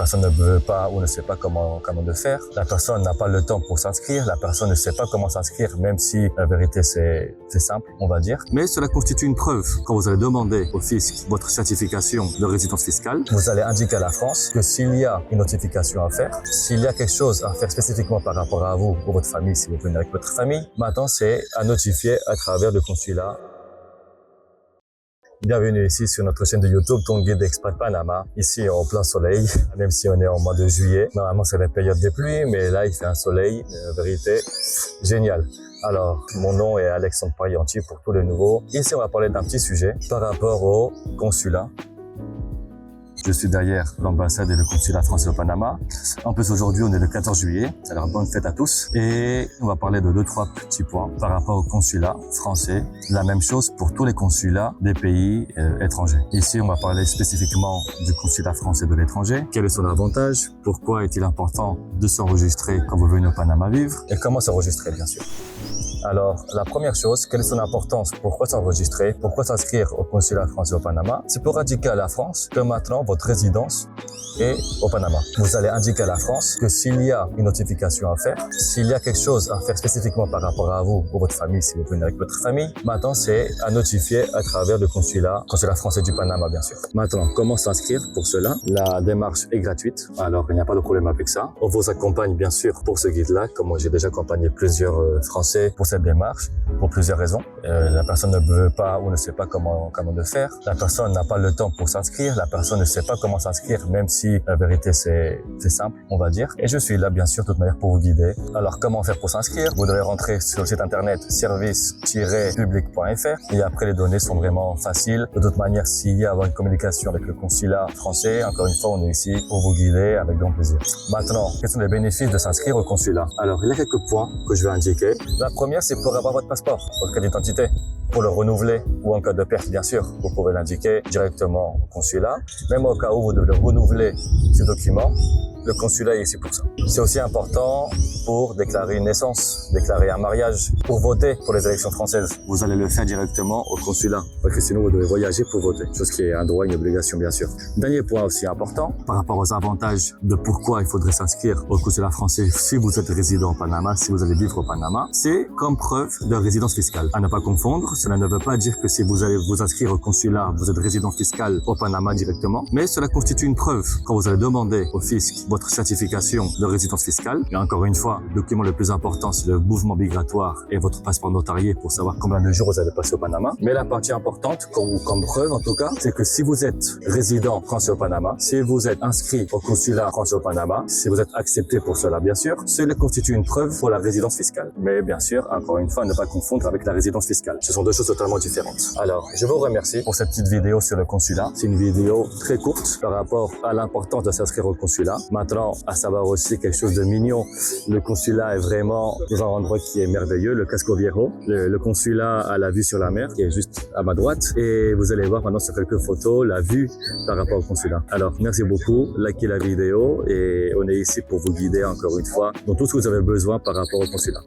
personne ne veut pas ou ne sait pas comment le faire. La personne n'a pas le temps pour s'inscrire. La personne ne sait pas comment s'inscrire, même si la vérité c'est simple, on va dire. Mais cela constitue une preuve. Quand vous allez demander au fisc votre certification de résidence fiscale, vous allez indiquer à la France que s'il y a une notification à faire, s'il y a quelque chose à faire spécifiquement par rapport à vous ou votre famille, si vous venez avec votre famille, maintenant c'est à notifier à travers le consulat. Bienvenue ici sur notre chaîne de YouTube, ton guide d'expat Panama. Ici en plein soleil, même si on est en mois de juillet. Normalement c'est la période des pluies, mais là il fait un soleil, vérité, génial. Alors, mon nom est Alexandre Parianti pour tous les nouveaux. Ici on va parler d'un petit sujet par rapport au consulat. Je suis derrière l'ambassade et le consulat français au Panama. En plus, aujourd'hui, on est le 14 juillet. Alors, bonne fête à tous. Et on va parler de 2-3 petits points par rapport au consulat français. La même chose pour tous les consulats des pays étrangers. Ici, on va parler spécifiquement du consulat français de l'étranger. Quel est son avantage? Pourquoi est-il important de s'enregistrer quand vous venez au Panama vivre? Et comment s'enregistrer, bien sûr. Alors, la première chose, quelle est son importance? Pourquoi s'enregistrer? Pourquoi s'inscrire au consulat français au Panama? C'est pour indiquer à la France que maintenant, votre résidence est au Panama. Vous allez indiquer à la France que s'il y a une notification à faire, s'il y a quelque chose à faire spécifiquement par rapport à vous ou votre famille, si vous venez avec votre famille, maintenant, c'est à notifier à travers le consulat français du Panama, bien sûr. Maintenant, comment s'inscrire pour cela? La démarche est gratuite, alors il n'y a pas de problème avec ça. On vous accompagne, bien sûr, pour ce guide-là, comme moi j'ai déjà accompagné plusieurs Français pour cette démarche pour plusieurs raisons. La personne ne veut pas ou ne sait pas comment le faire. La personne n'a pas le temps pour s'inscrire. La personne ne sait pas comment s'inscrire, même si la vérité c'est simple, on va dire. Et je suis là, bien sûr, de toute manière pour vous guider. Alors, comment faire pour s'inscrire? Vous devez rentrer sur le site internet service-public.fr et après les données sont vraiment faciles. De toute manière, s'il y a une communication avec le consulat français, encore une fois, on est ici pour vous guider avec grand plaisir. Maintenant, quels sont les bénéfices de s'inscrire au consulat? Alors, il y a quelques points que je vais indiquer. La première, c'est pour avoir votre passeport, votre carte d'identité. Pour le renouveler ou en cas de perte, bien sûr, vous pouvez l'indiquer directement au consulat. Même au cas où vous devez renouveler ces documents, le consulat est ici pour ça. C'est aussi important pour déclarer une naissance, déclarer un mariage, pour voter pour les élections françaises. Vous allez le faire directement au consulat, parce que sinon vous devez voyager pour voter, chose qui est un droit, une obligation bien sûr. Dernier point aussi important, par rapport aux avantages de pourquoi il faudrait s'inscrire au consulat français si vous êtes résident au Panama, si vous allez vivre au Panama, c'est comme preuve de résidence fiscale. À ne pas confondre, cela ne veut pas dire que si vous allez vous inscrire au consulat, vous êtes résident fiscal au Panama directement, mais cela constitue une preuve quand vous allez demander au fisc votre certification de résidence fiscale. Et encore une fois, le document le plus important, c'est le mouvement migratoire et votre passeport notarié pour savoir combien de jours vous allez passer au Panama. Mais la partie importante, comme preuve en tout cas, c'est que si vous êtes résident français au Panama, si vous êtes inscrit au consulat français au Panama, si vous êtes accepté pour cela, bien sûr, cela constitue une preuve pour la résidence fiscale. Mais bien sûr, encore une fois, ne pas confondre avec la résidence fiscale. Ce sont deux choses totalement différentes. Alors, je vous remercie pour cette petite vidéo sur le consulat. C'est une vidéo très courte par rapport à l'importance de s'inscrire au consulat. Maintenant, à savoir aussi quelque chose de mignon. Le consulat est vraiment dans un endroit qui est merveilleux, le Casco Viejo. Le consulat a la vue sur la mer, qui est juste à ma droite. Et vous allez voir maintenant sur quelques photos la vue par rapport au consulat. Alors, merci beaucoup. Likez la vidéo et on est ici pour vous guider encore une fois dans tout ce que vous avez besoin par rapport au consulat.